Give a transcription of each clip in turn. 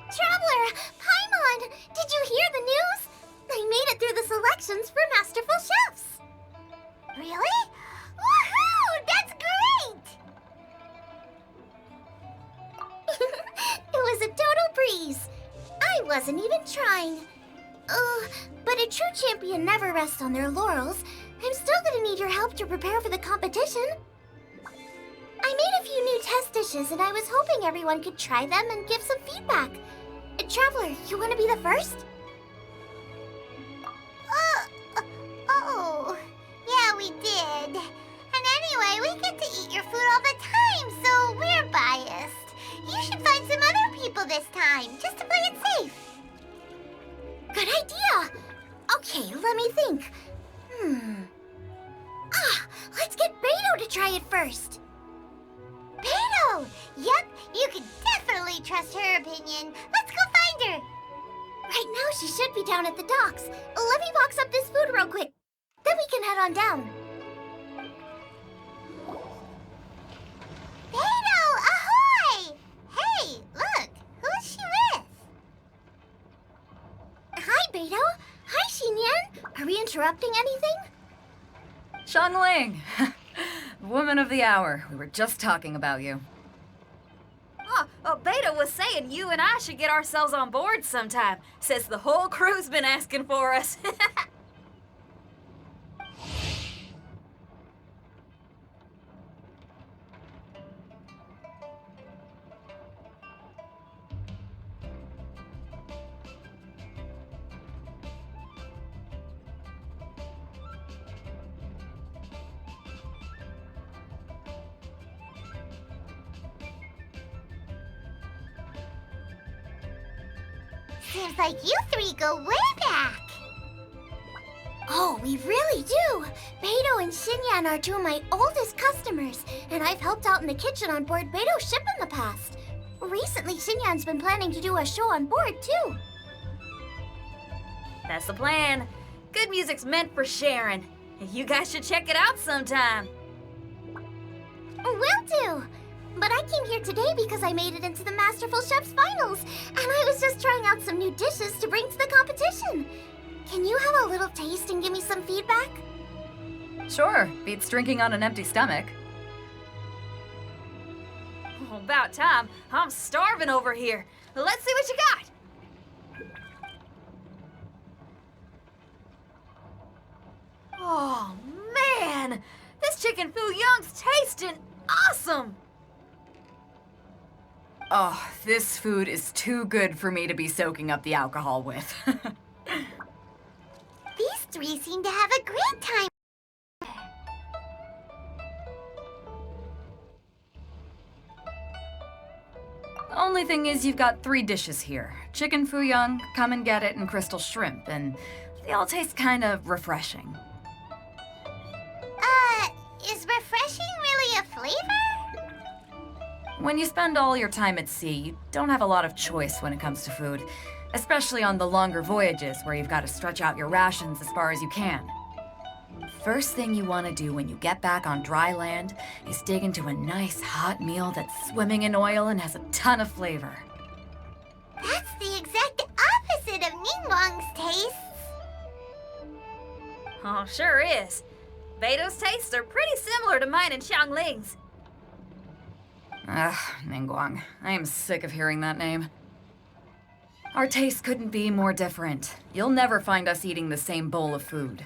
Traveler! Paimon! Did you hear the news? I made it through the selections for Masterful Chefs! Really? Woohoo! That's great! It was a total breeze. I wasn't even trying. But a true champion never rests on their laurels. I'm still gonna need your help to prepare for the competition. I made a few new test dishes and I was hoping everyone could try them and give some feedback. Traveler, you want to be the first? Yeah, we did. And anyway, we get to eat your food all the time, so we're biased. You should find some other people this time, just to play it safe. Good idea. Okay, let me think. Let's get Beto to try it first. Beto! Yep, you can definitely trust her opinion. Let's go find her. Right now, she should be down at the docks. Let me box up this food real quick. Then we can head on down. Beto, ahoy! Hey, look, who's she with? Hi, Beto. Hi, Xinyan. Are we interrupting anything? Xiangling! Woman of the hour. We were just talking about you. Beta was saying you and I should get ourselves on board sometime. Says the whole crew's been asking for us. Seems like you three go way back. Oh, we really do. Beto and Xinyan are two of my oldest customers, and I've helped out in the kitchen on board Beto's ship in the past. Recently, Xinyan's been planning to do a show on board, too. That's the plan. Good music's meant for sharing. You guys should check it out sometime. Will do. But I came here today because I made it into the Masterful Chef's finals, and I was just trying out some new dishes to bring to the competition. Can you have a little taste and give me some feedback? Sure, beats drinking on an empty stomach. Oh, about time. I'm starving over here. Let's see what you got. Oh, man! This chicken foo young's tasting awesome! Oh, this food is too good for me to be soaking up the alcohol with. These three seem to have a great time. Only thing is you've got 3 dishes here. Chicken foo young, come and get it, and crystal shrimp, and they all taste kind of refreshing. Is refreshing really a flavor? When you spend all your time at sea, you don't have a lot of choice when it comes to food, especially on the longer voyages where you've got to stretch out your rations as far as you can. First thing you want to do when you get back on dry land is dig into a nice hot meal that's swimming in oil and has a ton of flavor. That's the exact opposite of Ningguang's tastes. Oh, sure is. Beto's tastes are pretty similar to mine and Xiangling's. Ugh, Ningguang. I am sick of hearing that name. Our tastes couldn't be more different. You'll never find us eating the same bowl of food.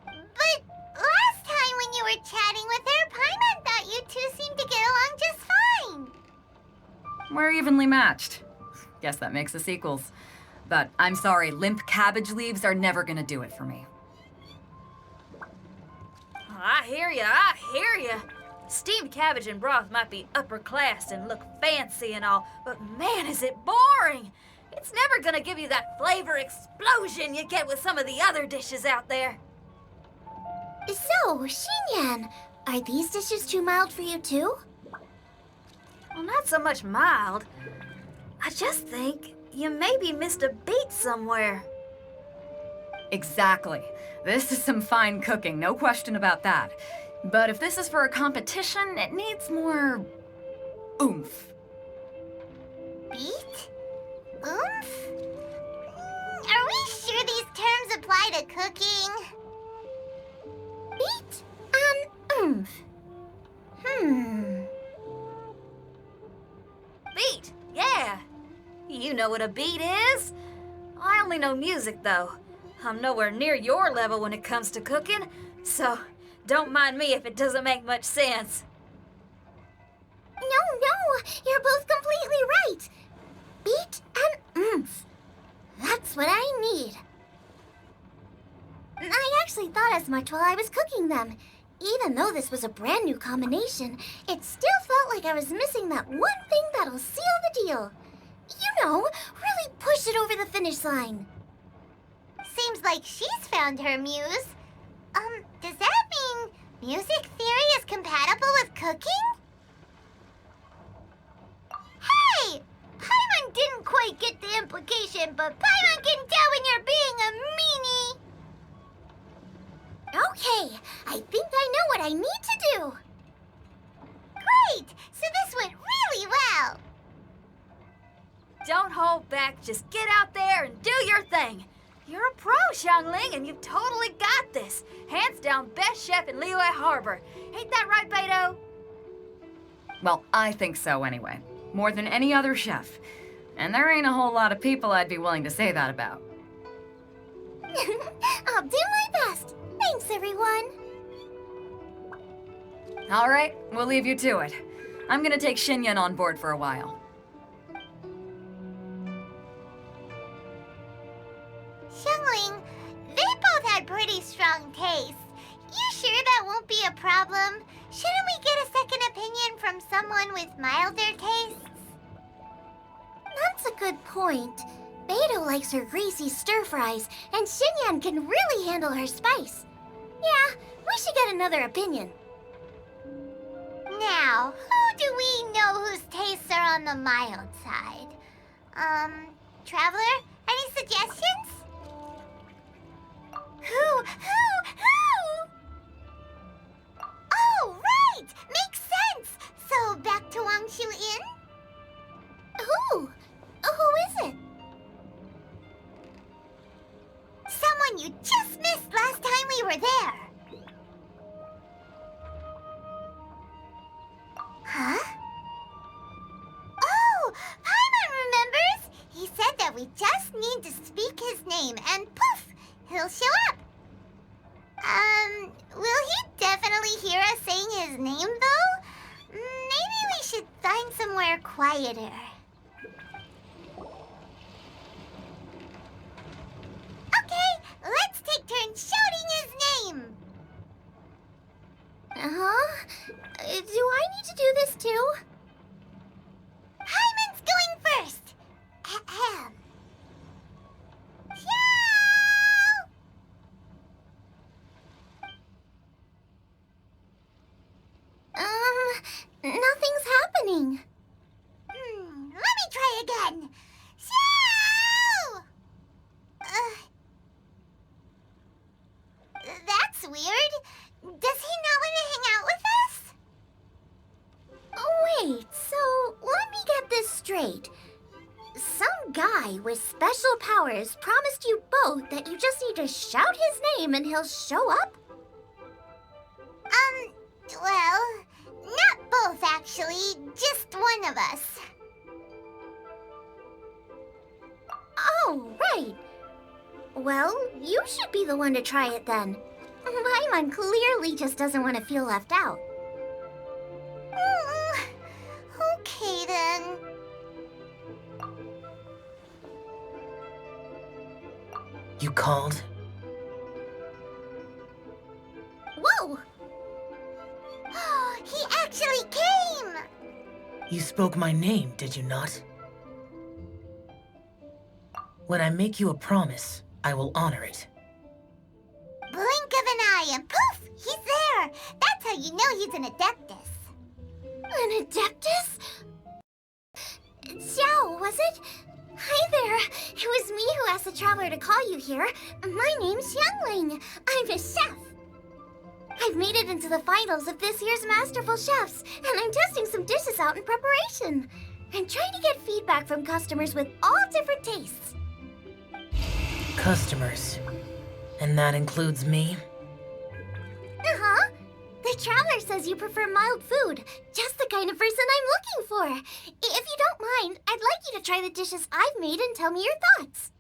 But last time when you were chatting with her, Paimon thought you two seemed to get along just fine. We're evenly matched. Guess that makes us equals. But I'm sorry, limp cabbage leaves are never gonna do it for me. I hear ya. Steamed cabbage and broth might be upper class and look fancy and all, but man, is it boring! It's never gonna give you that flavor explosion you get with some of the other dishes out there. So, Xinyan, are these dishes too mild for you too? Well, not so much mild. I just think you maybe missed a beat somewhere. Exactly. This is some fine cooking, no question about that. But if this is for a competition, it needs more oomph. Beat? Are we sure these terms apply to cooking? Beat and oomph. Beat, yeah. You know what a beat is? I only know music, though. I'm nowhere near your level when it comes to cooking, so don't mind me if it doesn't make much sense. No, you're both completely right. Beat and oomph. That's what I need. I actually thought as much while I was cooking them. Even though this was a brand new combination, it still felt like I was missing that one thing that'll seal the deal. You know, really push it over the finish line. Seems like she's found her muse. Does that mean music theory is compatible with cooking? Hey! Paimon didn't quite get the implication, but Paimon can tell when you're being a meanie. Okay, I think I know what I need to do. Great! So this went really well. Don't hold back, just get out there and do your thing. You're a pro, Xiangling, and you've totally got this. Hands down, best chef in Liyue Harbor. Ain't that right, Beto? Well, I think so anyway. More than any other chef. And there ain't a whole lot of people I'd be willing to say that about. I'll do my best. Thanks, everyone. All right, we'll leave you to it. I'm gonna take Xinyan on board for a while. Xiangling, they both had pretty strong tastes. You sure that won't be a problem? Shouldn't we get a second opinion from someone with milder tastes? That's a good point. Beto likes her greasy stir-fries, and Xinyan can really handle her spice. Yeah, we should get another opinion. Now, who do we know whose tastes are on the mild side? Traveler, any suggestions? Who? Oh, right! Makes sense! So, back to Wangshu Inn? Who? Who is it? Someone you just missed last time we were there. Huh? Oh, Paimon remembers! He said that we just need to speak his name and poof, he'll show up. Will he definitely hear us saying his name though? Maybe we should find somewhere quieter. Okay, let's take turns shouting his name. Uh-huh. Do I need to do this too? Hyman's going first. Ahem. Shout! Nothing's happening. Let me try again. Shout! That's weird. Does he not want to hang out with us? Oh, wait, so let me get this straight. Some guy with special powers promised you both that you just need to shout his name and he'll show up? Well, not both actually, just one of us. Oh, right. Well, you should be the one to try it then. Paimon clearly just doesn't want to feel left out. Okay then. You called? Whoa! He actually came! You spoke my name, did you not? When I make you a promise, I will honor it. Blink of an eye and poof! He's there! That's how you know he's an Adeptus. An Adeptus? Xiao, was it? Hi there. It was me who asked the Traveler to call you here. My name's Xiangling. I'm a chef. I've made it into the finals of this year's Masterful Chefs, and I'm testing some dishes out in preparation. I'm trying to get feedback from customers with all different tastes. Customers. And that includes me? Uh-huh. The Traveler says you prefer mild food, just the kind of person I'm looking for. If you don't mind, I'd like you to try the dishes I've made and tell me your thoughts.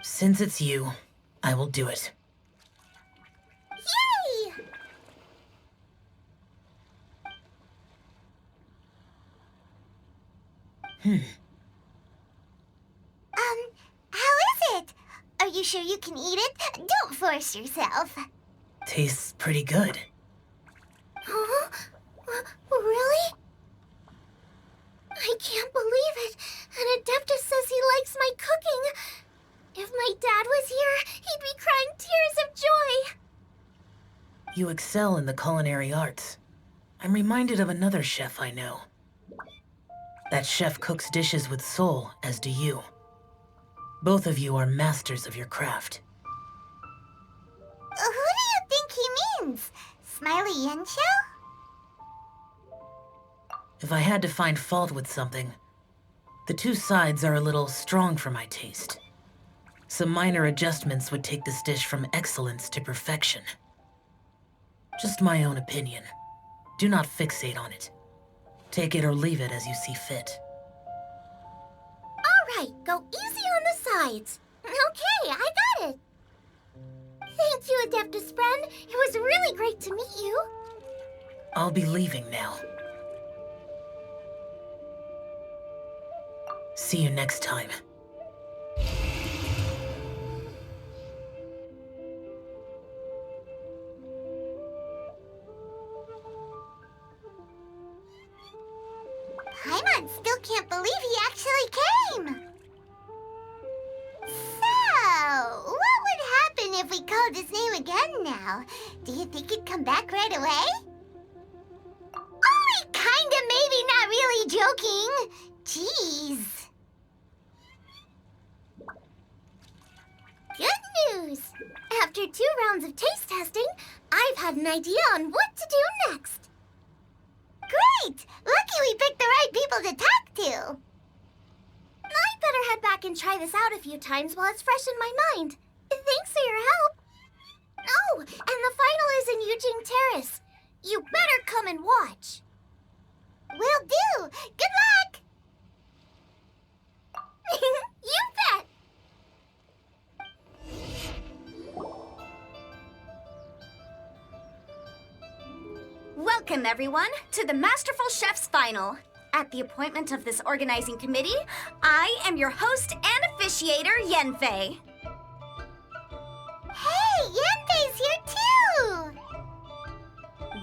Since it's you, I will do it. Yay! How is it? Are you sure you can eat it? Don't force yourself. Tastes pretty good. Huh? Really? I can't believe it. An Adeptus says he likes my cooking. If my dad was here, he'd be crying tears of joy. You excel in the culinary arts. I'm reminded of another chef I know. That chef cooks dishes with soul, as do you. Both of you are masters of your craft. Who do you think he means? Smiley Yensho? If I had to find fault with something, the two sides are a little strong for my taste. Some minor adjustments would take this dish from excellence to perfection. Just my own opinion. Do not fixate on it. Take it or leave it as you see fit. All right, go easy on the sides. Okay, I got it. Thank you, Adeptus friend. It was really great to meet you. I'll be leaving now. See you next time. Paimon still can't believe he actually came. So, what would happen if we called his name again now? Do you think he'd come back right away? Only kinda, maybe, not really joking. Jeez. Good news! After 2 rounds of taste testing, I've had an idea on what to do next. Great! Lucky we picked the right people to talk to. I'd better head back and try this out a few times while it's fresh in my mind. Thanks for your help. Oh, and the final is in Eugene Terrace. You better come and watch. Will do. Good luck. You bet. Welcome, everyone, to the Masterful Chef's Final. At the appointment of this organizing committee, I am your host and officiator, Yenfei. Hey, Yanfei's here too.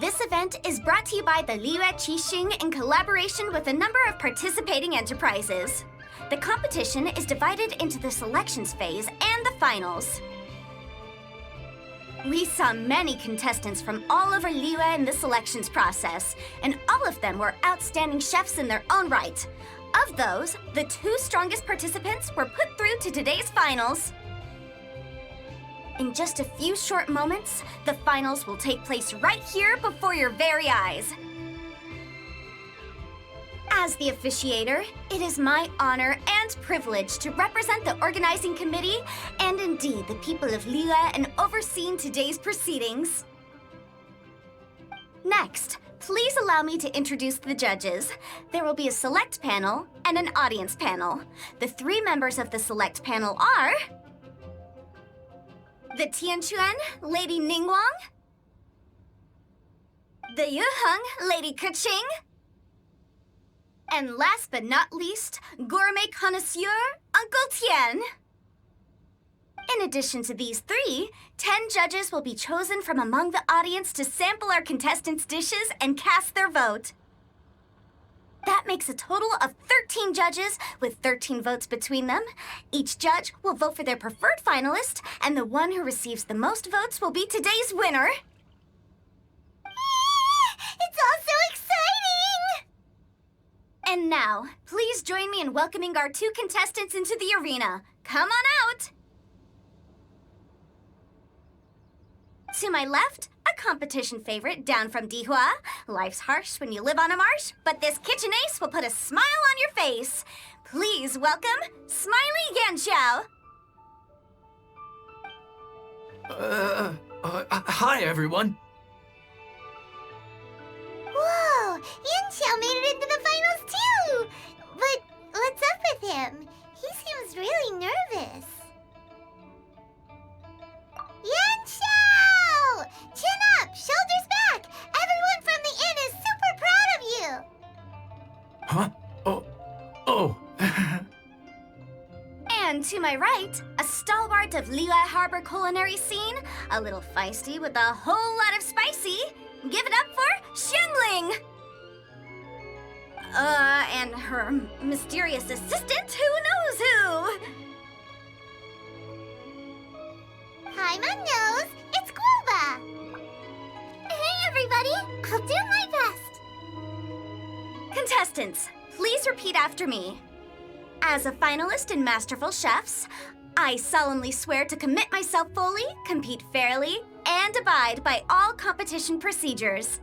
This event is brought to you by the Liyue Qixing in collaboration with a number of participating enterprises. The competition is divided into the selections phase and the finals. We saw many contestants from all over Liyue in the selections process, and all of them were outstanding chefs in their own right. Of those, the 2 strongest participants were put through to today's finals. In just a few short moments, the finals will take place right here before your very eyes. As the officiator, it is my honor and privilege to represent the organizing committee and indeed the people of Liyue in overseeing today's proceedings. Next, please allow me to introduce the judges. There will be a select panel and an audience panel. The 3 members of the select panel are the Tianquan, Lady Ningguang, the Yuheng, Lady Keqing, and last but not least, gourmet connoisseur, Uncle Tian. In addition to these 3, 10 judges will be chosen from among the audience to sample our contestants' dishes and cast their vote. That makes a total of 13 judges with 13 votes between them. Each judge will vote for their preferred finalist, and the one who receives the most votes will be today's winner. It's all so exciting! And now, please join me in welcoming our 2 contestants into the arena. Come on out! To my left, a competition favorite down from Dihua. Life's harsh when you live on a marsh, but this kitchen ace will put a smile on your face. Please welcome Smiley Yanxiao. Hi, everyone. Whoa! Yanxiao made it into the finals too! But what's up with him? He seems really nervous. Yanxiao! Chin up! Shoulders back! Everyone from the inn is super proud of you! Huh? Oh. And to my right, a stalwart of Liyue Harbor culinary scene, a little feisty with a whole lot of spicy. Give it up for Xiangling! And her mysterious assistant, who knows who? Hi, my nose! It's Guava! Hey, everybody! I'll do my best! Contestants, please repeat after me. As a finalist in Masterful Chefs, I solemnly swear to commit myself fully, compete fairly, and abide by all competition procedures.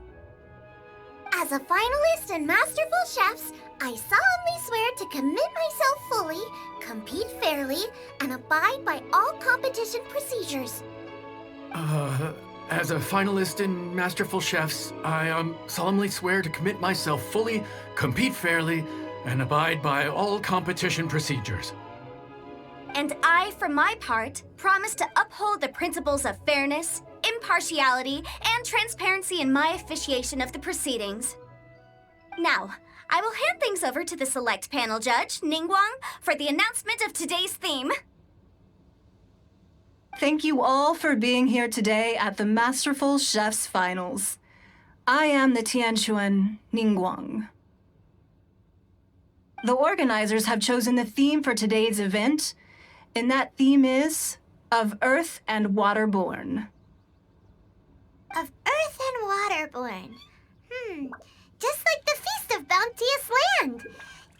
As a finalist in Masterful Chefs, I solemnly swear to commit myself fully, compete fairly, and abide by all competition procedures. As a finalist in Masterful Chefs, I solemnly swear to commit myself fully, compete fairly, and abide by all competition procedures. And I, for my part, promise to uphold the principles of fairness, impartiality, and transparency in my officiation of the proceedings. Now, I will hand things over to the select panel judge, Ningguang, for the announcement of today's theme. Thank you all for being here today at the Masterful Chefs Finals. I am the Tianquan Ningguang. The organizers have chosen the theme for today's event, and that theme is Of Earth and Waterborn. Of Earth and Waterborn. Just like the Feast of Bounteous Land.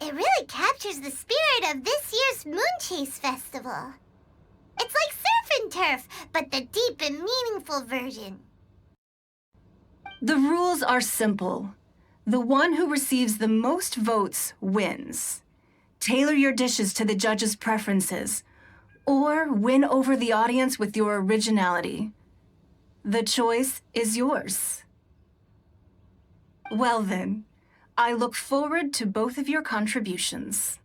It really captures the spirit of this year's Moon Chase Festival. It's like surf and turf, but the deep and meaningful version. The rules are simple. The one who receives the most votes wins. Tailor your dishes to the judges' preferences, or win over the audience with your originality. The choice is yours. Well then, I look forward to both of your contributions.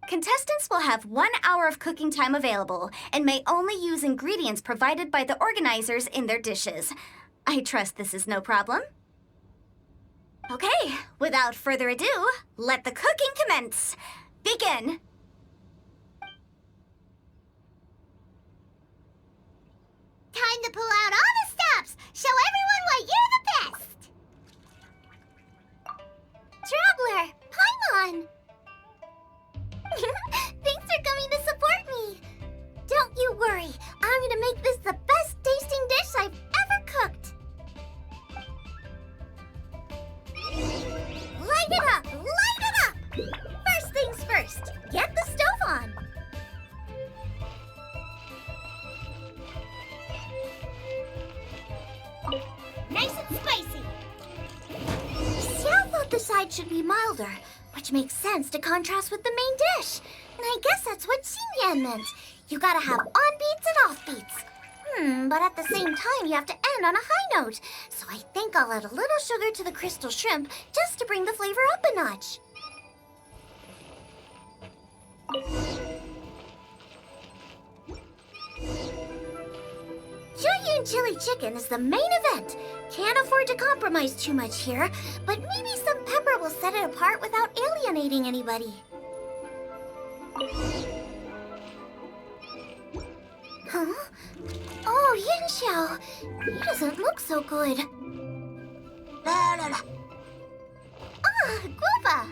Contestants will have 1 hour of cooking time available and may only use ingredients provided by the organizers in their dishes. I trust this is no problem. Okay, without further ado, let the cooking commence. Begin. Time to pull out all the stops! Show everyone why you're the best! Traveler, Paimon! Thanks for coming to support me! Don't you worry, I'm gonna make this the best tasting dish I've ever cooked! Light it up! Light it up! First things first, get the stove on! Nice and spicy! Xiao thought the side should be milder, which makes sense to contrast with the main dish. And I guess that's what Xinyan meant. You gotta have on-beats and off-beats. But at the same time, you have to end on a high note. So I think I'll add a little sugar to the crystal shrimp just to bring the flavor up a notch. Jueyun chili chicken is the main event. Can't afford to compromise too much here, but maybe some pepper will set it apart without alienating anybody. Huh? Oh, Yanxiao. He doesn't look so good. Ah, Guava.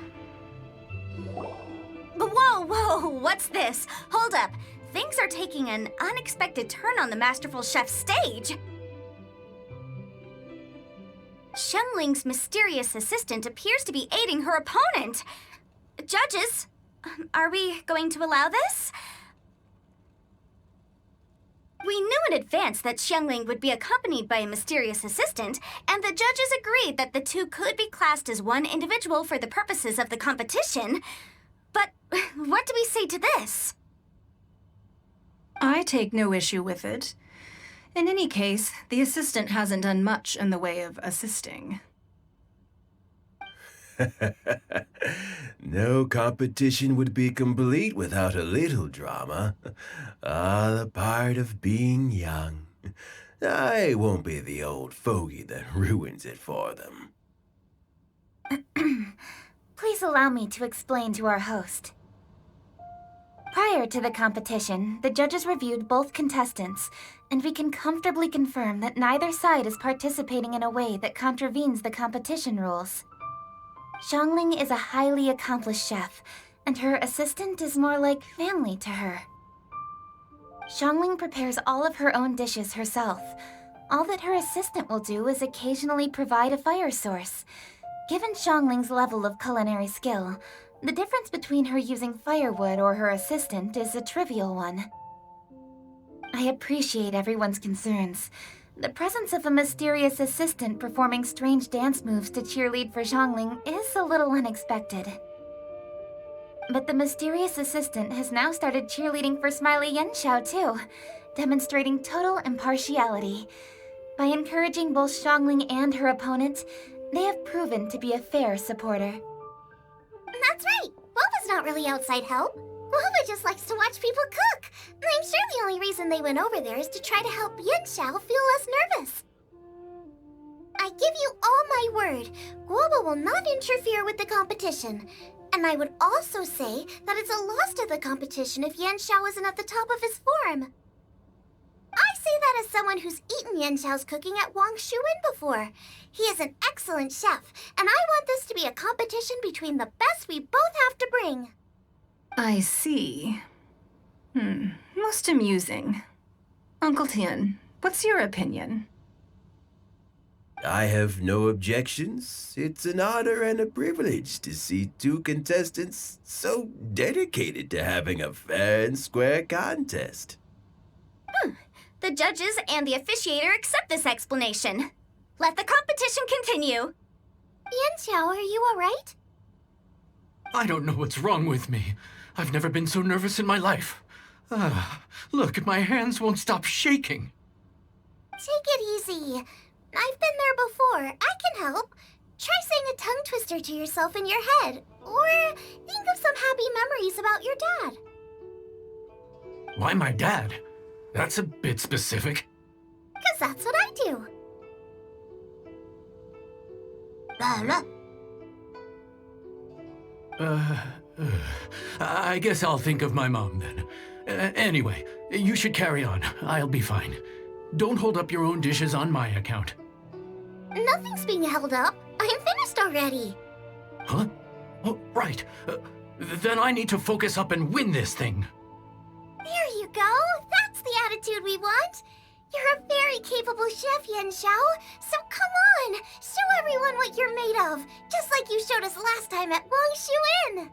Whoa, what's this? Hold up. Things are taking an unexpected turn on the Masterful Chef stage. Xiangling's mysterious assistant appears to be aiding her opponent. Judges, are we going to allow this? We knew in advance that Xiangling would be accompanied by a mysterious assistant, and the judges agreed that the two could be classed as one individual for the purposes of the competition. But what do we say to this? I take no issue with it. In any case, the assistant hasn't done much in the way of assisting. No competition would be complete without a little drama. All a part of being young. I won't be the old fogey that ruins it for them. Please allow me to explain to our host. Prior to the competition, the judges reviewed both contestants, and we can comfortably confirm that neither side is participating in a way that contravenes the competition rules. Xiangling is a highly accomplished chef, and her assistant is more like family to her. Xiangling prepares all of her own dishes herself. All that her assistant will do is occasionally provide a fire source. Given Xiangling's level of culinary skill, the difference between her using firewood or her assistant is a trivial one. I appreciate everyone's concerns. The presence of a mysterious assistant performing strange dance moves to cheerlead for Xiangling is a little unexpected. But the mysterious assistant has now started cheerleading for Smiley Yenshao too, demonstrating total impartiality. By encouraging both Xiangling and her opponent, they have proven to be a fair supporter. That's right. Boba's not really outside help. Boba just likes to watch people cook. I'm sure the only reason they went over there is to try to help Yenshao feel less nervous. I give you all my word, Guoba will not interfere with the competition. And I would also say that it's a loss to the competition if Yenshao isn't at the top of his form. I say that as someone who's eaten Yenshao's cooking at Wang Shuin before. He is an excellent chef, and I want this to be a competition between the best we both have to bring. I see. Most amusing. Uncle Tian, what's your opinion? I have no objections. It's an honor and a privilege to see two contestants so dedicated to having a fair and square contest. The judges and the officiator accept this explanation. Let the competition continue. Yenshao, are you alright? I don't know what's wrong with me. I've never been so nervous in my life. Look, my hands won't stop shaking. Take it easy. I've been there before. I can help. Try saying a tongue twister to yourself in your head. Or think of some happy memories about your dad. Why my dad? That's a bit specific. 'Cause that's what I do. I guess I'll think of my mom then. Anyway, you should carry on. I'll be fine. Don't hold up your own dishes on my account. Nothing's being held up. I'm finished already. Huh? Oh, right. Then I need to focus up and win this thing. There you go. That's the attitude we want. You're a very capable chef, Yenshao. So come on, show everyone what you're made of, just like you showed us last time at Wang Shuin.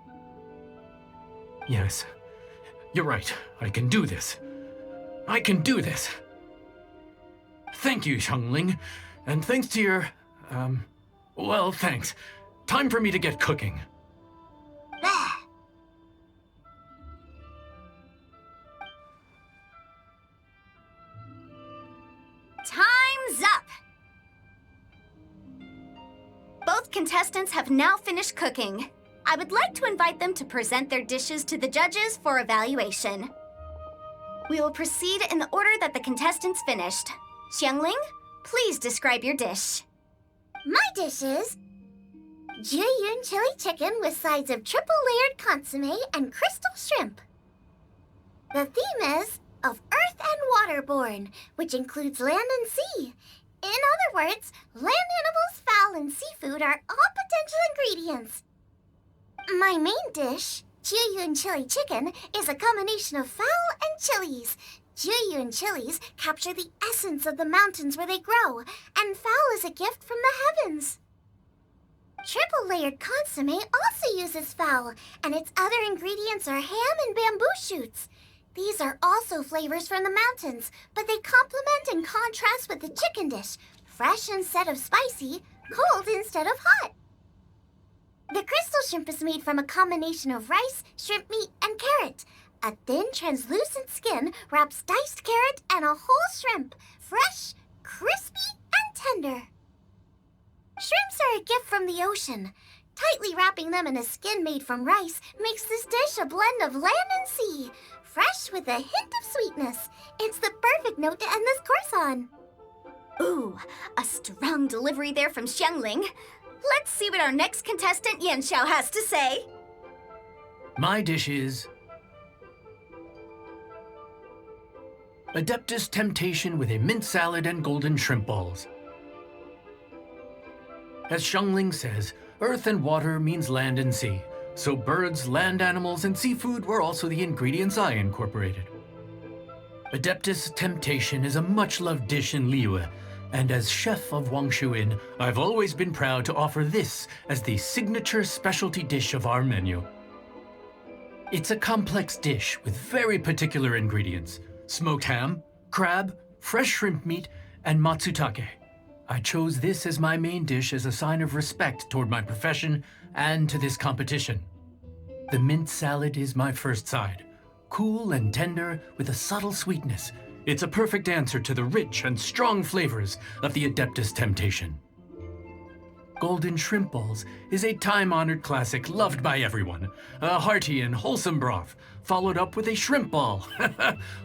Yes, you're right. I can do this. I can do this. Thank you, Xiangling. And thanks to your, well, thanks. Time for me to get cooking. Time's up! Both contestants have now finished cooking. I would like to invite them to present their dishes to the judges for evaluation. We will proceed in the order that the contestants finished. Xiangling, please describe your dish. My dish is Jiyun chili chicken with sides of triple-layered consomme and crystal shrimp. The theme is of earth and waterborne, which includes land and sea. In other words, land animals, fowl, and seafood are all potential ingredients. My main dish, Jiyun chili chicken, is a combination of fowl and chilies. Jiyun chilies capture the essence of the mountains where they grow, and fowl is a gift from the heavens. Triple-layered consomme also uses fowl, and its other ingredients are ham and bamboo shoots. These are also flavors from the mountains, but they complement and contrast with the chicken dish. Fresh instead of spicy, cold instead of hot. The crystal shrimp is made from a combination of rice, shrimp meat, and carrot. A thin, translucent skin wraps diced carrot and a whole shrimp, fresh, crispy, and tender. Shrimps are a gift from the ocean. Tightly wrapping them in a skin made from rice makes this dish a blend of land and sea, fresh with a hint of sweetness. It's the perfect note to end this course on. Ooh, a strong delivery there from Xiangling. Let's see what our next contestant Yanxiao has to say. My dish is Adeptus Temptation with a mint salad and golden shrimp balls. As Xiangling says, earth and water means land and sea. So birds, land animals, and seafood were also the ingredients I incorporated. Adeptus Temptation is a much-loved dish in Liyue, and as chef of Wangshu Inn, I've always been proud to offer this as the signature specialty dish of our menu. It's a complex dish with very particular ingredients: smoked ham, crab, fresh shrimp meat, and matsutake. I chose this as my main dish as a sign of respect toward my profession and to this competition. The mint salad is my first side. Cool and tender with a subtle sweetness, it's a perfect answer to the rich and strong flavors of the Adeptus Temptation. Golden shrimp balls is a time-honored classic loved by everyone. A hearty and wholesome broth, followed up with a shrimp ball.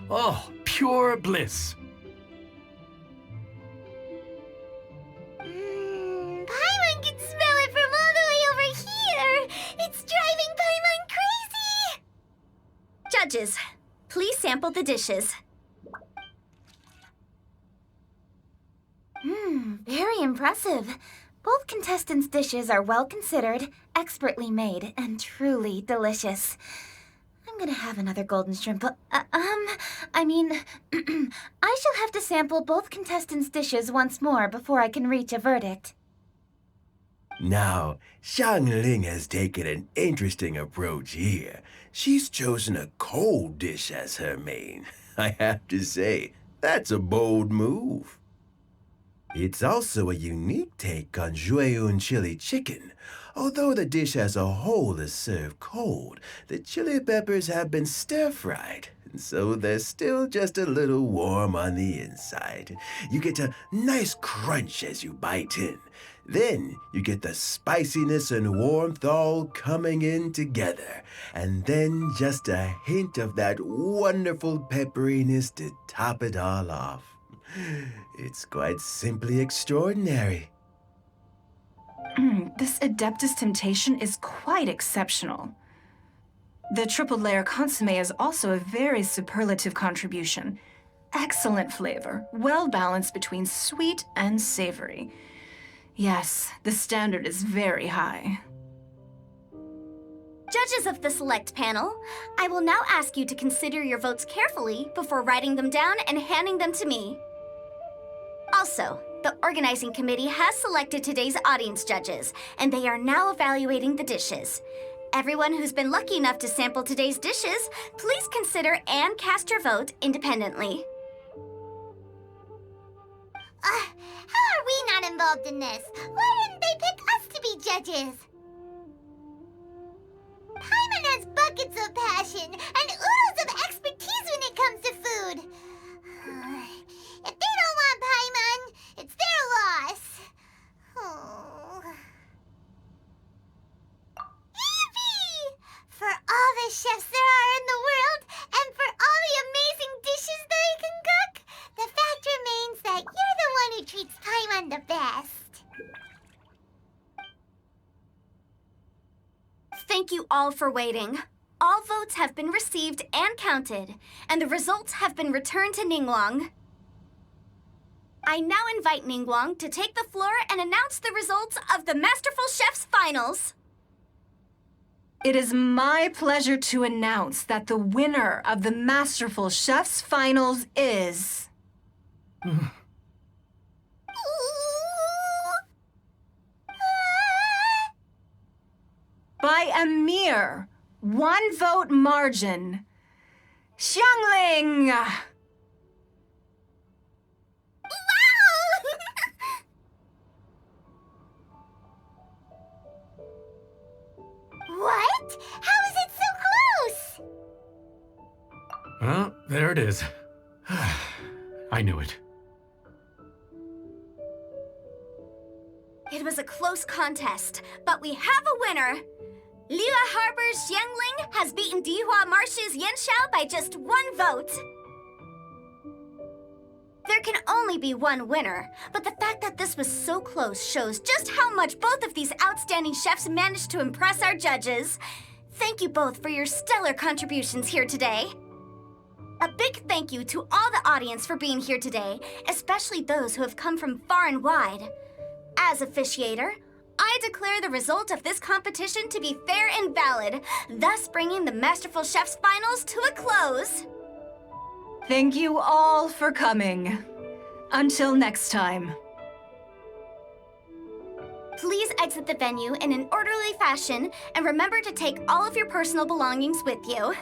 Oh, pure bliss. Paimon can smell it from all the way over here! It's driving Paimon crazy! Judges, please sample the dishes. Very impressive. Both contestants' dishes are well considered, expertly made, and truly delicious. I'm gonna have another golden shrimp. I shall have to sample both contestants' dishes once more before I can reach a verdict. Now, Xiangling has taken an interesting approach here. She's chosen a cold dish as her main. I have to say, that's a bold move. It's also a unique take on Jueyun chili chicken. Although the dish as a whole is served cold, the chili peppers have been stir-fried, and so they're still just a little warm on the inside. You get a nice crunch as you bite in. Then you get the spiciness and warmth all coming in together, and then just a hint of that wonderful pepperiness to top it all off. It's quite simply extraordinary. This Adeptus Temptation is quite exceptional. The triple layer consomme is also a very superlative contribution. Excellent flavor, well balanced between sweet and savory. Yes, the standard is very high. Judges of the select panel, I will now ask you to consider your votes carefully before writing them down and handing them to me. Also, the organizing committee has selected today's audience judges, and they are now evaluating the dishes. Everyone who's been lucky enough to sample today's dishes, please consider and cast your vote independently. How are we not involved in this? Why didn't they pick us to be judges? Paimon has buckets of passion and oodles of expertise when it comes to food. If they don't want Paimon, it's their loss. Oh. Yippee! For all the chefs there are in the world, and for all the amazing dishes they can cook, the fact remains that you're the one who treats Paimon the best. Thank you all for waiting. All votes have been received and counted, and the results have been returned to Ningguang. I now invite Ningguang to take the floor and announce the results of the Masterful Chef's Finals. It is my pleasure to announce that the winner of the Masterful Chef's Finals is... by a mere 1 vote margin, Xiangling! Wow! What? How is it so close? Well, there it is. I knew it. It was a close contest, but we have a winner. Liyue Harbor's Xiangling has beaten Dihua Marsh's Yanxiao by just 1 vote. There can only be one winner, but the fact that this was so close shows just how much both of these outstanding chefs managed to impress our judges. Thank you both for your stellar contributions here today. A big thank you to all the audience for being here today, especially those who have come from far and wide. As officiator, I declare the result of this competition to be fair and valid, thus bringing the Masterful Chefs Finals to a close. Thank you all for coming. Until next time. Please exit the venue in an orderly fashion, and remember to take all of your personal belongings with you.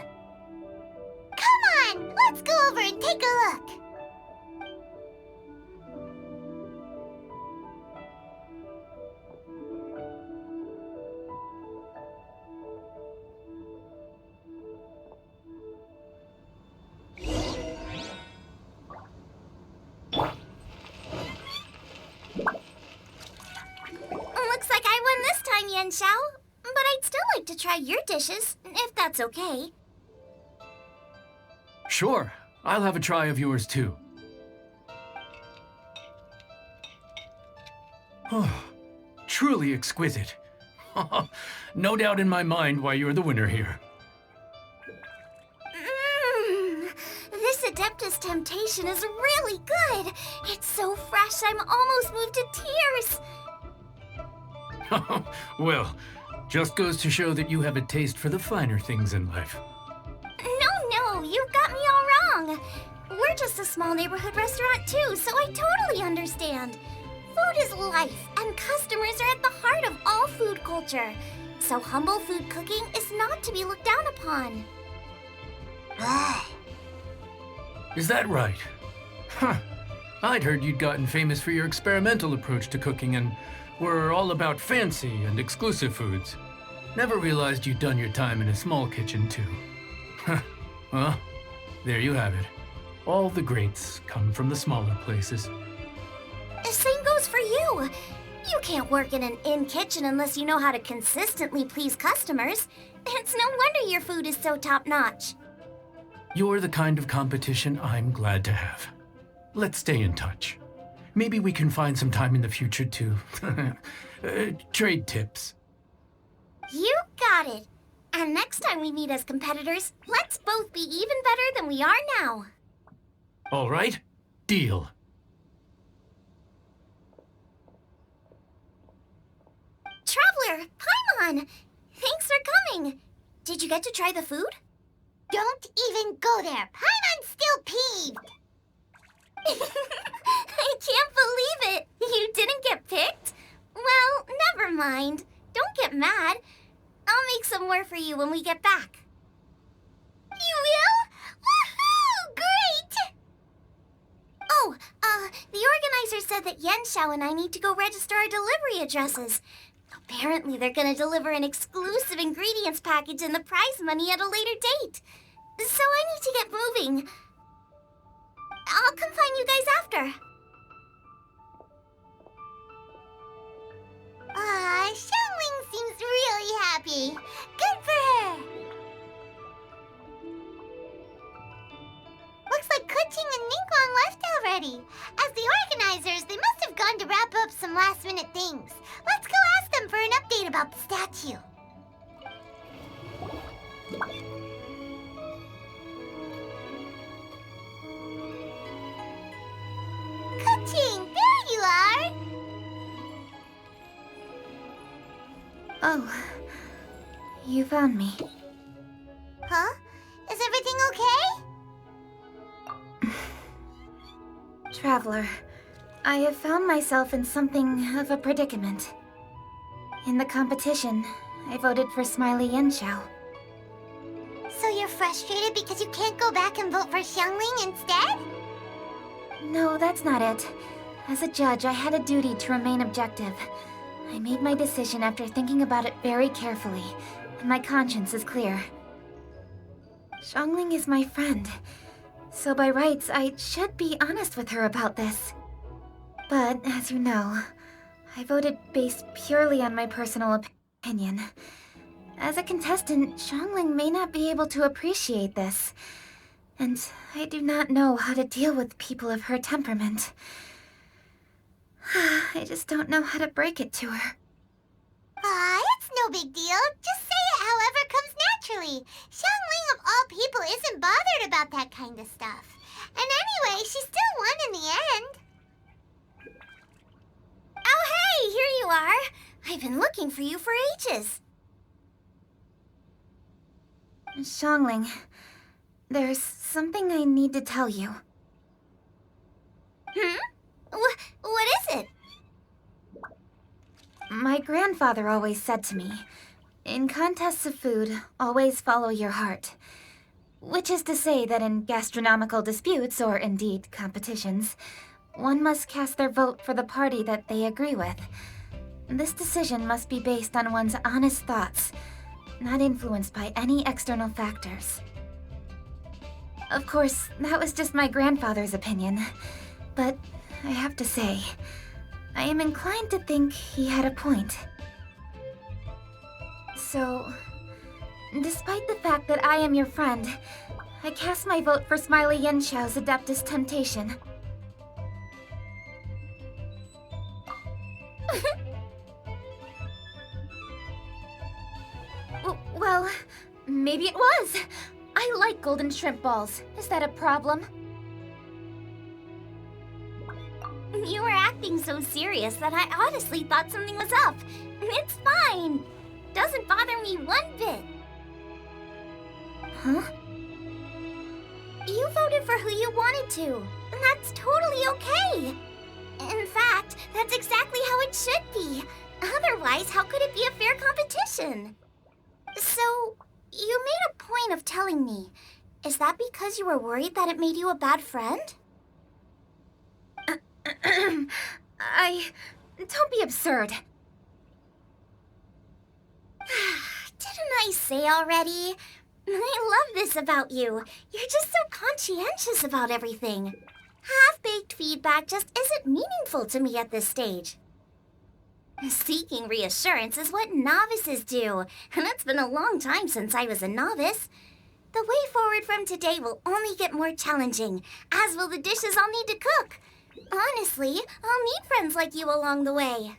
Come on, let's go over and take a look. Looks like I won this time, Yanxiao. But I'd still like to try your dishes, if that's okay. Sure, I'll have a try of yours too. Oh, truly exquisite. No doubt in my mind why you're the winner here. This Adeptus Temptation is really good. It's so fresh, I'm almost moved to tears. Well, just goes to show that you have a taste for the finer things in life. No, you've got me all wrong. We're just a small neighborhood restaurant too, so I totally understand. Food is life, and customers are at the heart of all food culture. So humble food cooking is not to be looked down upon. Is that right? Huh. I'd heard you'd gotten famous for your experimental approach to cooking and were all about fancy and exclusive foods. Never realized you'd done your time in a small kitchen too. Well, there you have it. All the greats come from the smaller places. The same goes for you. You can't work in an inn kitchen unless you know how to consistently please customers. It's no wonder your food is so top-notch. You're the kind of competition I'm glad to have. Let's stay in touch. Maybe we can find some time in the future to trade tips. You got it. And next time we meet as competitors, let's both be even better than we are now. All right, deal. Traveler, Paimon! Thanks for coming. Did you get to try the food? Don't even go there. Paimon's still peeved. I can't believe it. You didn't get picked? Well, never mind. Don't get mad. I'll make some more for you when we get back. You will? Woohoo! Great! Oh, the organizer said that Yanxiao and I need to go register our delivery addresses. Apparently, they're gonna deliver an exclusive ingredients package and the prize money at a later date. So I need to get moving. I'll come find you guys after. Xiangling seems really happy. Good for her. Looks like Kuching and Ningguang left already. As the organizers, they must have gone to wrap up some last-minute things. Let's go ask them for an update about the statue. Kuching, there you are! Oh, you found me. Huh? Is everything okay? Traveler, I have found myself in something of a predicament. In the competition, I voted for Smiley Yanxiao. So you're frustrated because you can't go back and vote for Xiangling instead? No, that's not it. As a judge, I had a duty to remain objective. I made my decision after thinking about it very carefully, and my conscience is clear. Xiangling is my friend, so by rights, I should be honest with her about this. But, as you know, I voted based purely on my personal opinion. As a contestant, Xiangling may not be able to appreciate this, and I do not know how to deal with people of her temperament. I just don't know how to break it to her. It's no big deal. Just say it however comes naturally. Xiangling of all people isn't bothered about that kind of stuff. And anyway, she still won in the end. Oh hey, here you are. I've been looking for you for ages. Xiangling, there's something I need to tell you. What is it? My grandfather always said to me, in contests of food, always follow your heart. Which is to say that in gastronomical disputes, or indeed competitions, one must cast their vote for the party that they agree with. This decision must be based on one's honest thoughts, not influenced by any external factors. Of course, that was just my grandfather's opinion, but I have to say, I am inclined to think he had a point. So, despite the fact that I am your friend, I cast my vote for Smiley Yenshou's Adeptus Temptation. Well, maybe it was. I like golden shrimp balls. Is that a problem? You were acting so serious that I honestly thought something was up. It's fine. Doesn't bother me one bit. Huh? You voted for who you wanted to, and that's totally okay. In fact, that's exactly how it should be. Otherwise, how could it be a fair competition? So, you made a point of telling me. Is that because you were worried that it made you a bad friend? Don't be absurd. Didn't I say already? I love this about you. You're just so conscientious about everything. Half-baked feedback just isn't meaningful to me at this stage. Seeking reassurance is what novices do, and it's been a long time since I was a novice. The way forward from today will only get more challenging, as will the dishes I'll need to cook. Honestly, I'll need friends like you along the way.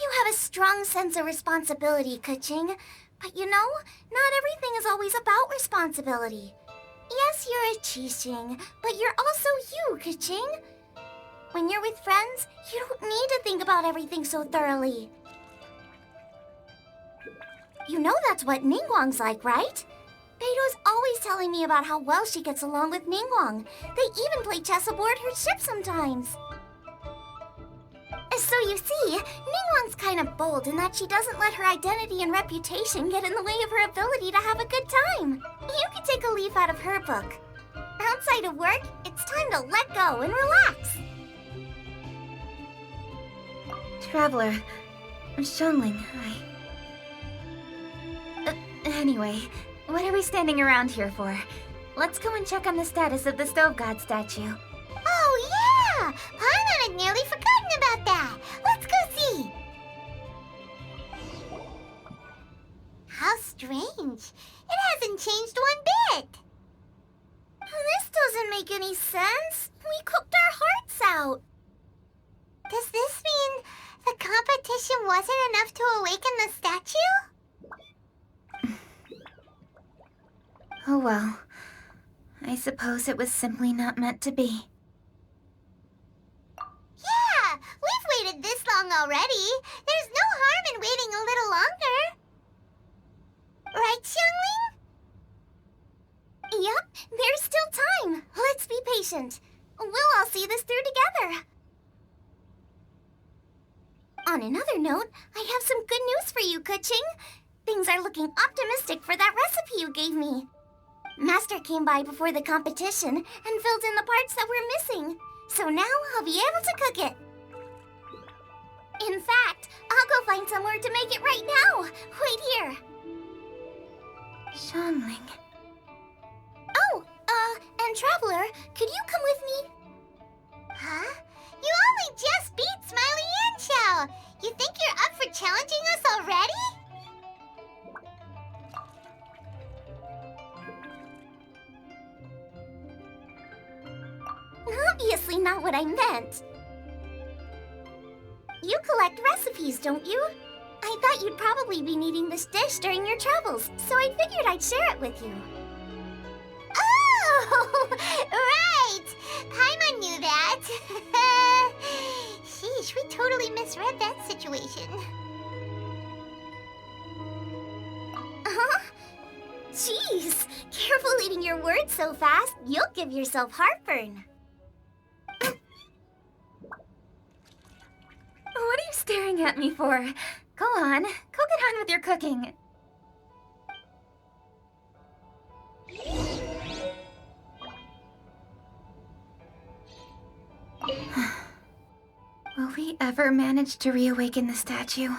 You have a strong sense of responsibility, Keqing. But you know, not everything is always about responsibility. Yes, you're a Qixing, but you're also you, Keqing. When you're with friends, you don't need to think about everything so thoroughly. You know that's what Ningguang's like, right? Beido's always telling me about how well she gets along with Ningguang. They even play chess aboard her ship sometimes. So you see, Ningguang's kind of bold in that she doesn't let her identity and reputation get in the way of her ability to have a good time. You can take a leaf out of her book. Outside of work, it's time to let go and relax. Traveler, Xiangling, Anyway, what are we standing around here for? Let's go and check on the status of the Stove God statue. Oh, yeah! Paimon had nearly forgotten about that. Let's go see. How strange. It hasn't changed one bit. This doesn't make any sense. We cooked our hearts out. Does this mean the competition wasn't enough to awaken the statue? Oh well. I suppose it was simply not meant to be. Yeah, we've waited this long already. There's no harm in waiting a little longer. Right, Xiangling? Yep, there's still time. Let's be patient. We'll all see this through together. On another note, I have some good news for you, Keqing. Things are looking optimistic for that recipe you gave me. Master came by before the competition and filled in the parts that were missing. So now I'll be able to cook it. In fact, I'll go find somewhere to make it right now. Wait here. Xiangling. Oh, and Traveler, could you come with me? Huh? You only just beat Smiley and Chow. You think you're up for challenging us already? Obviously not what I meant. You collect recipes, don't you? I thought you'd probably be needing this dish during your travels, so I figured I'd share it with you. Oh, right! Paimon knew that. Sheesh, we totally misread that situation. Huh? Jeez, careful eating your words so fast. You'll give yourself heartburn. What are you staring at me for? Go on, go get on with your cooking. Will we ever manage to reawaken the statue?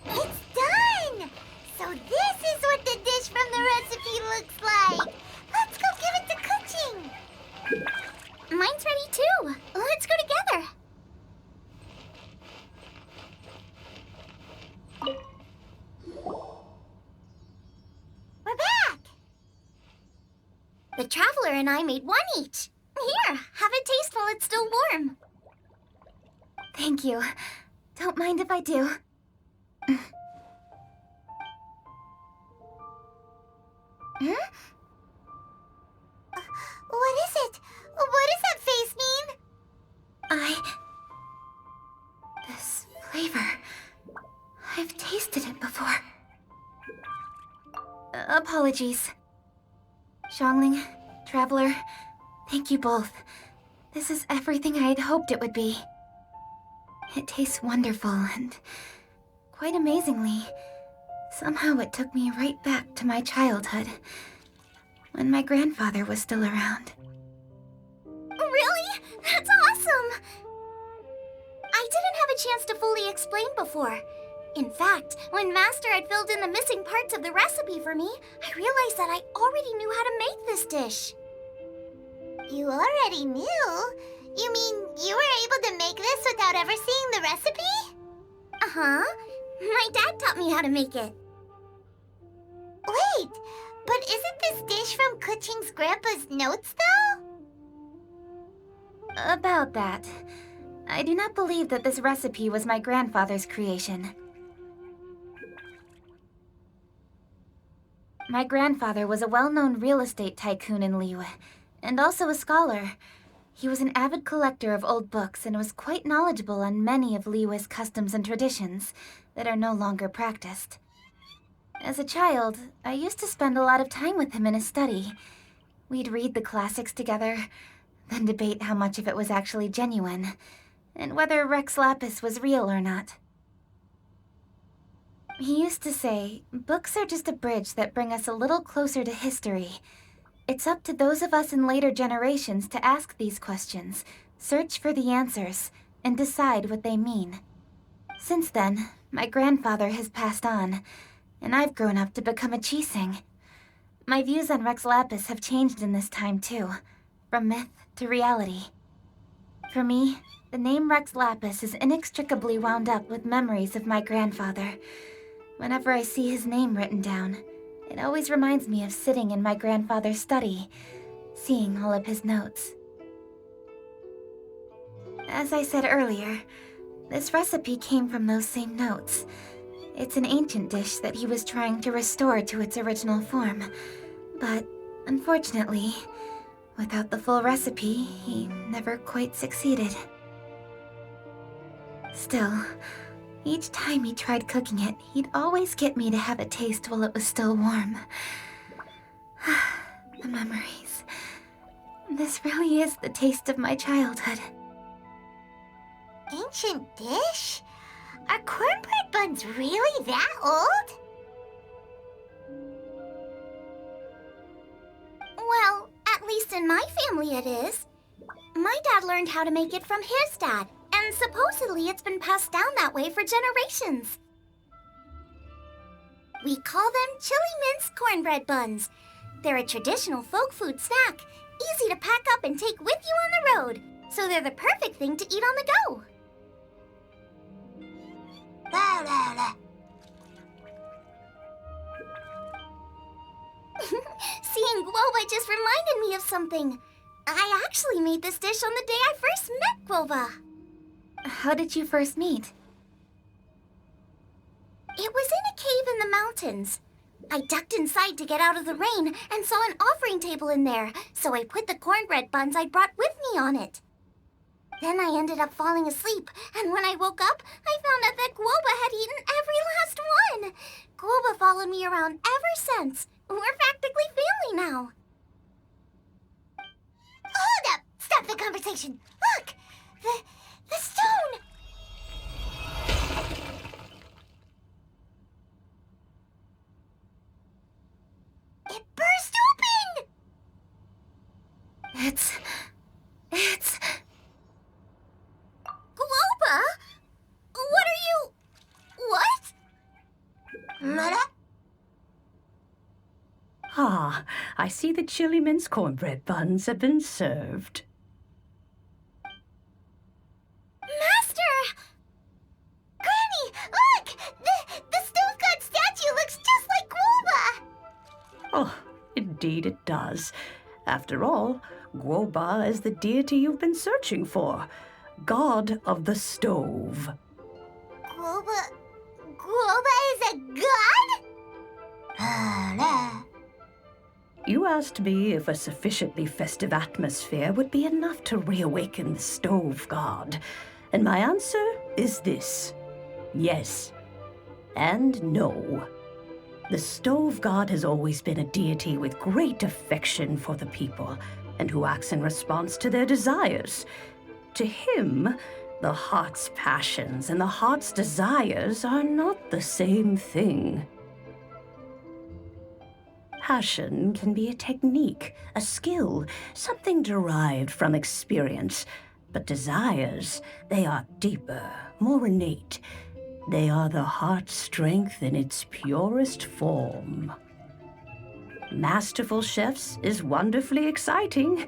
It's done! So this is what the dish from the recipe looks like. Let's go give it to Kuching. Mine's ready too. Let's go together. We're back! The Traveler and I made one each. Here, have it taste while it's still warm. Thank you. Don't mind if I do. Hmm? What is it? What does that face mean? This flavor... I've tasted it before. Apologies. Xiangling, Traveler, thank you both. This is everything I had hoped it would be. It tastes wonderful and... quite amazingly, somehow it took me right back to my childhood, when my grandfather was still around. Really? That's awesome! I didn't have a chance to fully explain before. In fact, when Master had filled in the missing parts of the recipe for me, I realized that I already knew how to make this dish. You already knew? You mean you were able to make this without ever seeing the recipe? Uh-huh. My dad taught me how to make it. Wait, but isn't this dish from Kuching's grandpa's notes, though? About that, I do not believe that this recipe was my grandfather's creation. My grandfather was a well-known real estate tycoon in Liyue, and also a scholar. He was an avid collector of old books and was quite knowledgeable on many of Liyue's customs and traditions that are no longer practiced. As a child, I used to spend a lot of time with him in his study. We'd read the classics together, then debate how much of it was actually genuine, and whether Rex Lapis was real or not. He used to say, books are just a bridge that bring us a little closer to history. It's up to those of us in later generations to ask these questions, search for the answers, and decide what they mean. Since then, my grandfather has passed on, and I've grown up to become a Chising. My views on Rex Lapis have changed in this time too, from myth to reality. For me, the name Rex Lapis is inextricably wound up with memories of my grandfather. Whenever I see his name written down, it always reminds me of sitting in my grandfather's study, seeing all of his notes. As I said earlier, this recipe came from those same notes. It's an ancient dish that he was trying to restore to its original form. But, unfortunately, without the full recipe, he never quite succeeded. Still, each time he tried cooking it, he'd always get me to have a taste while it was still warm. The memories. This really is the taste of my childhood. Ancient dish? Are buns really that old? Well, at least in my family it is. My dad learned how to make it from his dad, and supposedly it's been passed down that way for generations. We call them chili mince cornbread buns. They're a traditional folk food snack, easy to pack up and take with you on the road, so they're the perfect thing to eat on the go. Seeing guoba just reminded me of something. I actually made this dish on the day I first met guoba. How did you first meet? It was in a cave in the mountains. I ducked inside to get out of the rain and saw an offering table in there, so I put the cornbread buns I brought with me on it. Then I ended up falling asleep, and when I woke up, I found out that guoba had eaten every last one. Guoba followed me around ever since. We're practically family now. Hold up! Stop the conversation. Look! The stone! It burst open! It's... Guoba? What are you... What? Mother? Ah, I see the chili mince cornbread buns have been served. Master! Granny, look! The stove god statue looks just like Guoba! Oh, indeed it does. After all, Guoba is the deity you've been searching for, god of the stove. Guoba is a god? You asked me if a sufficiently festive atmosphere would be enough to reawaken the stove god, and my answer is this: yes and no. The stove god has always been a deity with great affection for the people, and who acts in response to their desires. To him, the heart's passions and the heart's desires are not the same thing. Passion can be a technique, a skill, something derived from experience. But desires, they are deeper, more innate. They are the heart's strength in its purest form. Masterful chefs is wonderfully exciting,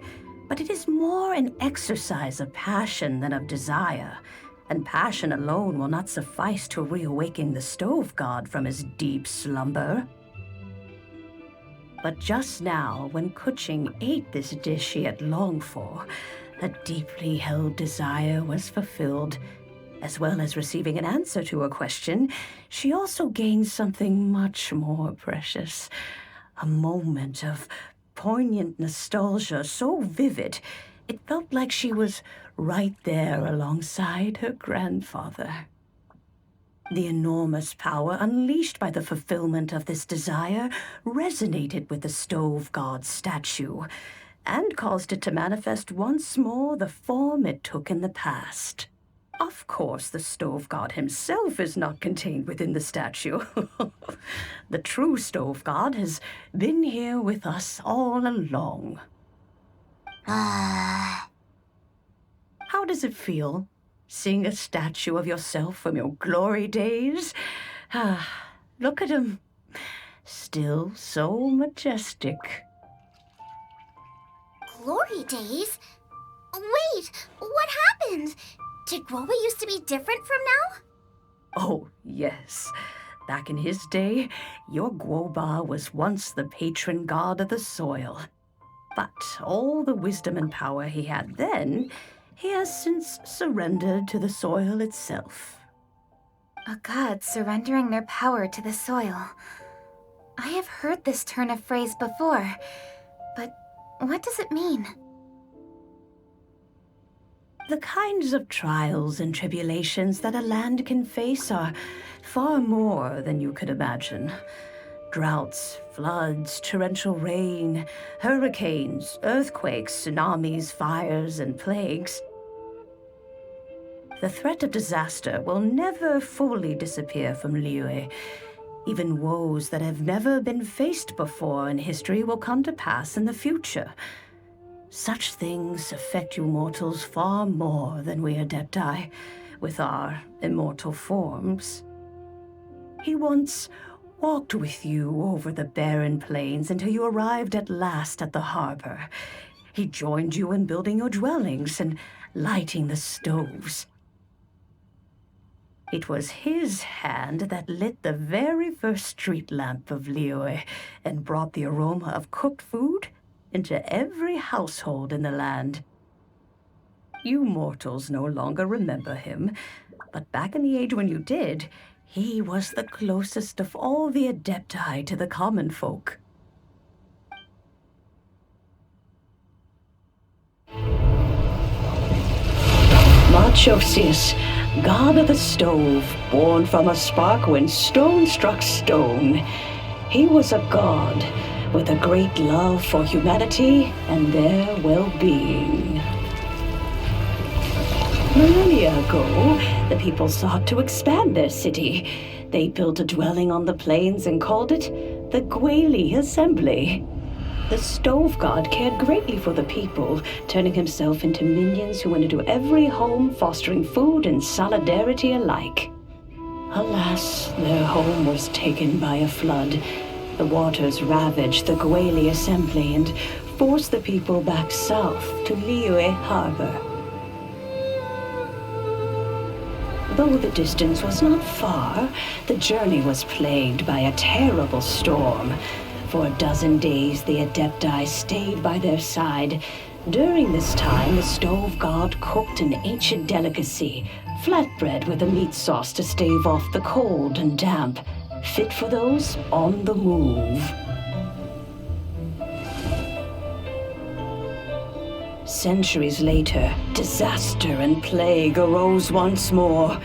but it is more an exercise of passion than of desire. And passion alone will not suffice to reawaken the stove god from his deep slumber. But just now, when Kuching ate this dish she had longed for, a deeply held desire was fulfilled. As well as receiving an answer to her question, she also gained something much more precious. A moment of poignant nostalgia so vivid, it felt like she was right there alongside her grandfather. The enormous power unleashed by the fulfillment of this desire resonated with the stove god's statue and caused it to manifest once more the form it took in the past. Of course, the stove god himself is not contained within the statue. The true stove god has been here with us all along. How does it feel? Seeing a statue of yourself from your glory days? Look at him. Still so majestic. Glory days? Wait, what happened? Did Guoba used to be different from now? Oh, yes. Back in his day, your Guoba was once the patron god of the soil. But all the wisdom and power he had then, he has since surrendered to the soil itself. A god surrendering their power to the soil. I have heard this turn of phrase before, but what does it mean? The kinds of trials and tribulations that a land can face are far more than you could imagine. Droughts, floods, torrential rain, hurricanes, earthquakes, tsunamis, fires, and plagues. The threat of disaster will never fully disappear from Liyue. Even woes that have never been faced before in history will come to pass in the future. Such things affect you mortals far more than we Adepti, with our immortal forms. He once walked with you over the barren plains until you arrived at last at the harbor. He joined you in building your dwellings and lighting the stoves. It was his hand that lit the very first street lamp of Liyue and brought the aroma of cooked food into every household in the land. You mortals no longer remember him, but back in the age when you did, he was the closest of all the Adepti to the common folk. Marchosius, god of the stove, born from a spark when stone struck stone. He was a god with a great love for humanity and their well-being. Millennia ago, the people sought to expand their city. They built a dwelling on the plains and called it the Gweli Assembly. The stove god cared greatly for the people, turning himself into minions who went into every home, fostering food and solidarity alike. Alas, their home was taken by a flood. The waters ravaged the Gweli Assembly and forced the people back south to Liyue Harbor. Though the distance was not far, the journey was plagued by a terrible storm. For a dozen days, the Adepti stayed by their side. During this time, the stove god cooked an ancient delicacy, flatbread with a meat sauce to stave off the cold and damp, fit for those on the move. Centuries later, disaster and plague arose once more.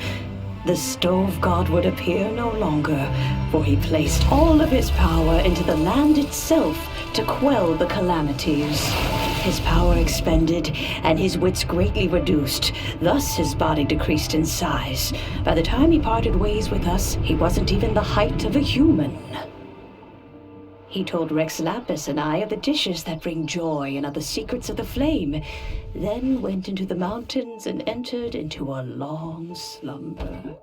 The stove god would appear no longer, for he placed all of his power into the land itself to quell the calamities. His power expended, and his wits greatly reduced. Thus his body decreased in size. By the time he parted ways with us, he wasn't even the height of a human. He told Rex Lapis and I of the dishes that bring joy and of the secrets of the flame, then went into the mountains and entered into a long slumber.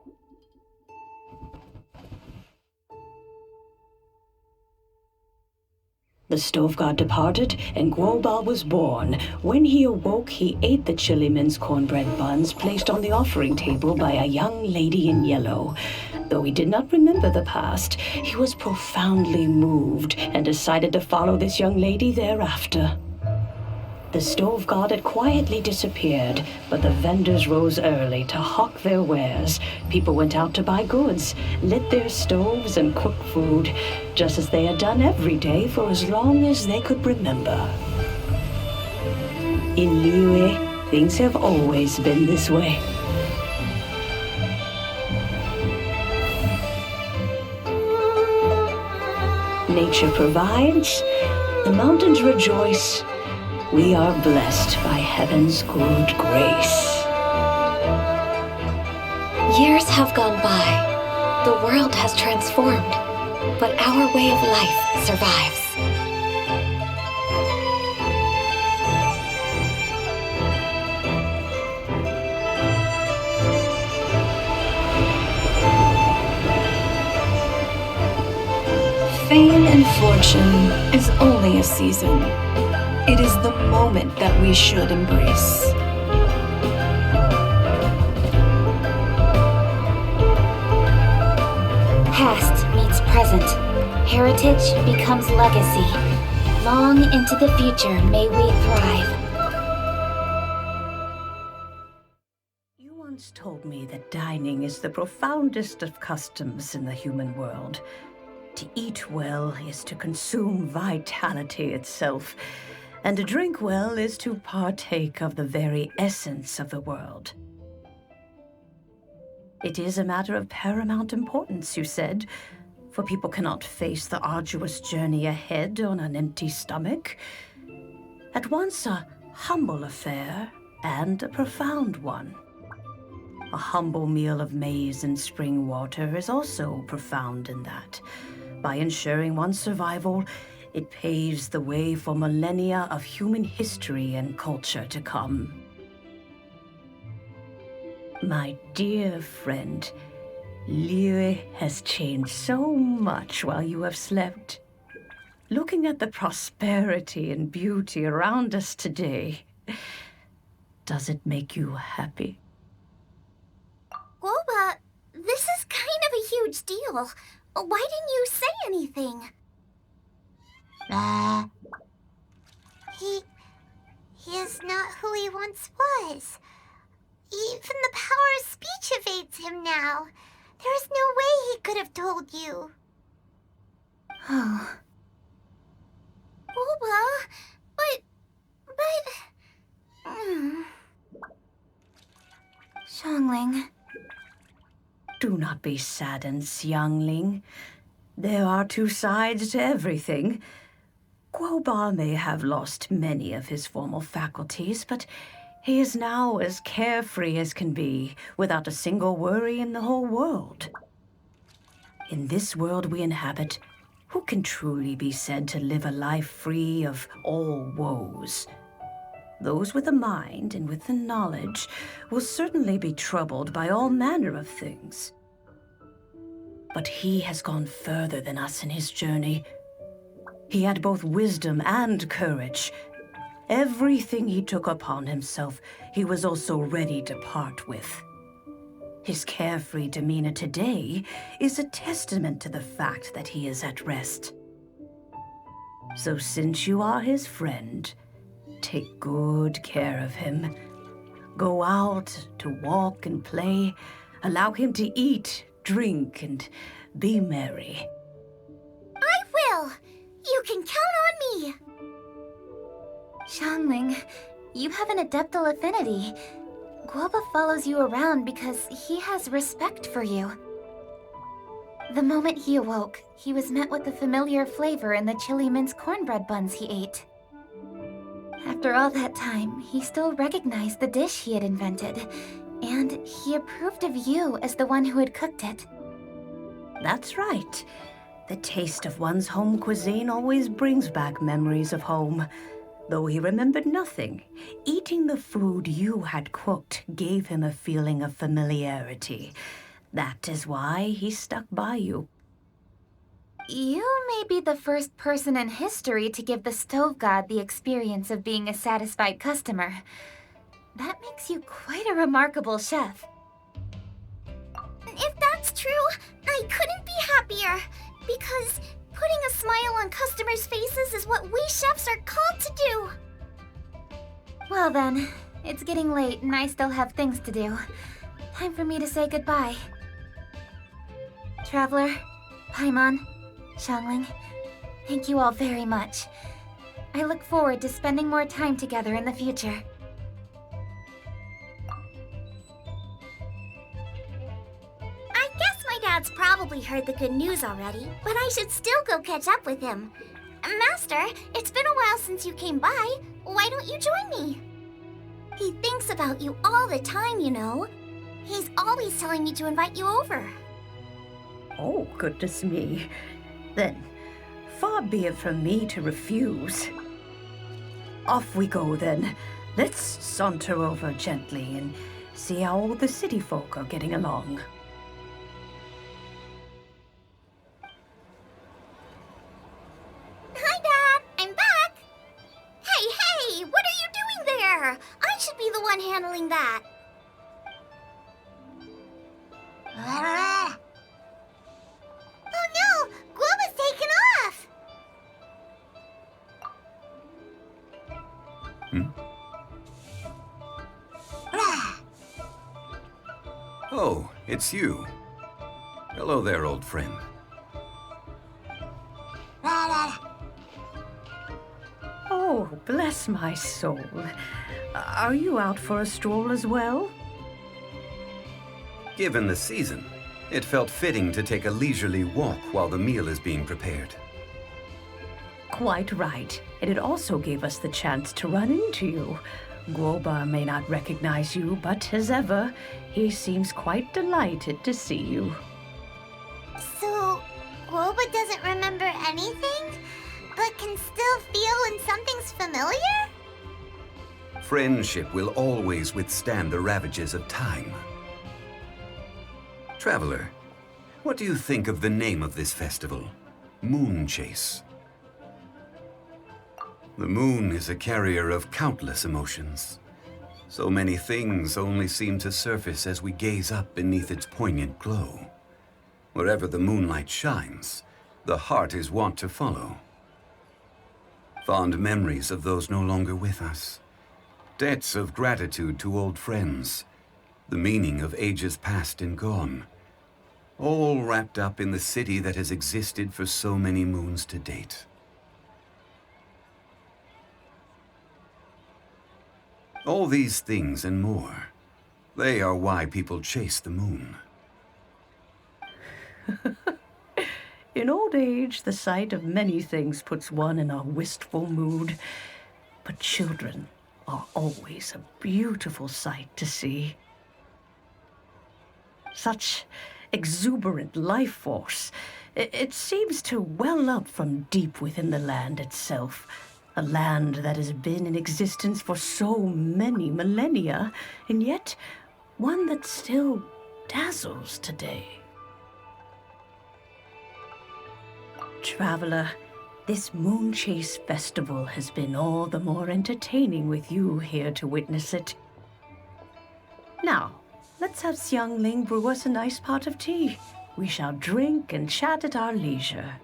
The stove god departed, and Guobal was born. When he awoke, he ate the Chiliman's cornbread buns placed on the offering table by a young lady in yellow. Though he did not remember the past, he was profoundly moved and decided to follow this young lady thereafter. The stove god had quietly disappeared, but the vendors rose early to hawk their wares. People went out to buy goods, lit their stoves, and cooked food, just as they had done every day for as long as they could remember. In Liyue, things have always been this way. Nature provides, the mountains rejoice. We are blessed by heaven's good grace. Years have gone by. The world has transformed, but our way of life survives. Fame and fortune is only a season. It is the moment that we should embrace. Past meets present. Heritage becomes legacy. Long into the future may we thrive. You once told me that dining is the profoundest of customs in the human world. To eat well is to consume vitality itself, and to drink well is to partake of the very essence of the world. It is a matter of paramount importance, you said, for people cannot face the arduous journey ahead on an empty stomach. At once a humble affair and a profound one. A humble meal of maize and spring water is also profound in that. By ensuring one's survival, it paves the way for millennia of human history and culture to come. My dear friend, Liyue has changed so much while you have slept. Looking at the prosperity and beauty around us today, does it make you happy? Guoba, this is kind of a huge deal. Why didn't you say anything? He is not who he once was. Even the power of speech evades him now. There is no way he could have told you. Oh. Guoba, but... Xiangling. Do not be saddened, Xiangling. There are two sides to everything. Guoba may have lost many of his formal faculties, but he is now as carefree as can be, without a single worry in the whole world. In this world we inhabit, who can truly be said to live a life free of all woes? Those with a mind and with the knowledge will certainly be troubled by all manner of things. But he has gone further than us in his journey. He had both wisdom and courage. Everything he took upon himself, he was also ready to part with. His carefree demeanor today is a testament to the fact that he is at rest. So since you are his friend, take good care of him. Go out to walk and play. Allow him to eat, drink, and be merry. I will! You can count on me! Xiangling, you have an adeptal affinity. Guoba follows you around because he has respect for you. The moment he awoke, he was met with the familiar flavor in the chili mince cornbread buns he ate. After all that time, he still recognized the dish he had invented, and he approved of you as the one who had cooked it. That's right. The taste of one's home cuisine always brings back memories of home. Though he remembered nothing, eating the food you had cooked gave him a feeling of familiarity. That is why he stuck by you. You may be the first person in history to give the stove god the experience of being a satisfied customer. That makes you quite a remarkable chef. If that's true, I couldn't be happier. Because putting a smile on customers' faces is what we chefs are called to do. Well then, it's getting late and I still have things to do. Time for me to say goodbye. Traveler, Paimon, Xiangling, thank you all very much. I look forward to spending more time together in the future. I guess my dad's probably heard the good news already, but I should still go catch up with him. Master, it's been a while since you came by. Why don't you join me? He thinks about you all the time, you know. He's always telling me to invite you over. Oh, goodness me. Then, far be it from me to refuse. Off we go, then. Let's saunter over gently and see how all the city folk are getting along. Hi, Dad. I'm back. Hey, what are you doing there? I should be the one handling that. Oh no! Guoba's taken off! Oh, it's you. Hello there, old friend. Oh, bless my soul. Are you out for a stroll as well? Given the season, it felt fitting to take a leisurely walk while the meal is being prepared. Quite right. And it also gave us the chance to run into you. Guoba may not recognize you, but as ever, he seems quite delighted to see you. So, Guoba doesn't remember anything, but can still feel when something's familiar? Friendship will always withstand the ravages of time. Traveler, what do you think of the name of this festival? Moon Chase. The moon is a carrier of countless emotions. So many things only seem to surface as we gaze up beneath its poignant glow. Wherever the moonlight shines, the heart is wont to follow. Fond memories of those no longer with us. Debts of gratitude to old friends. The meaning of ages past and gone. All wrapped up in the city that has existed for so many moons to date. All these things and more, they are why people chase the moon. In old age, the sight of many things puts one in a wistful mood. But children are always a beautiful sight to see. Such exuberant life force. It seems to well up from deep within the land itself. A land that has been in existence for so many millennia, and yet one that still dazzles today. Traveler, this Moon Chase Festival has been all the more entertaining with you here to witness it. Now, let's have Xiangling brew us a nice pot of tea. We shall drink and chat at our leisure.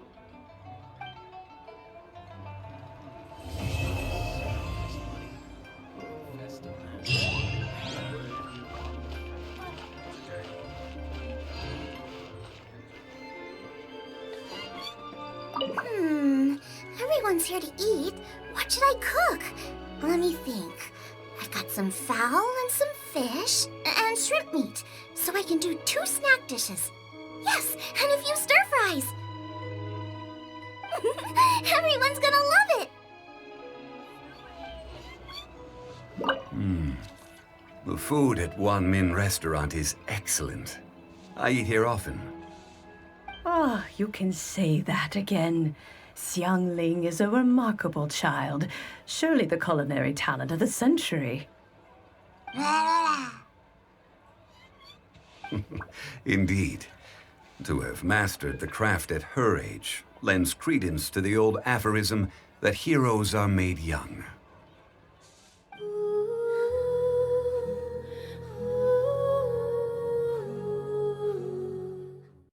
Everyone's here to eat. What should I cook? Let me think. I've got some fowl and some fish and shrimp meat, so I can do 2 snack dishes. Yes, and a few stir fries. Everyone's gonna love it. The food at Wan Min restaurant is excellent. I eat here often. Ah, you can say that again. Xiangling is a remarkable child. Surely the culinary talent of the century. Indeed. To have mastered the craft at her age lends credence to the old aphorism that heroes are made young.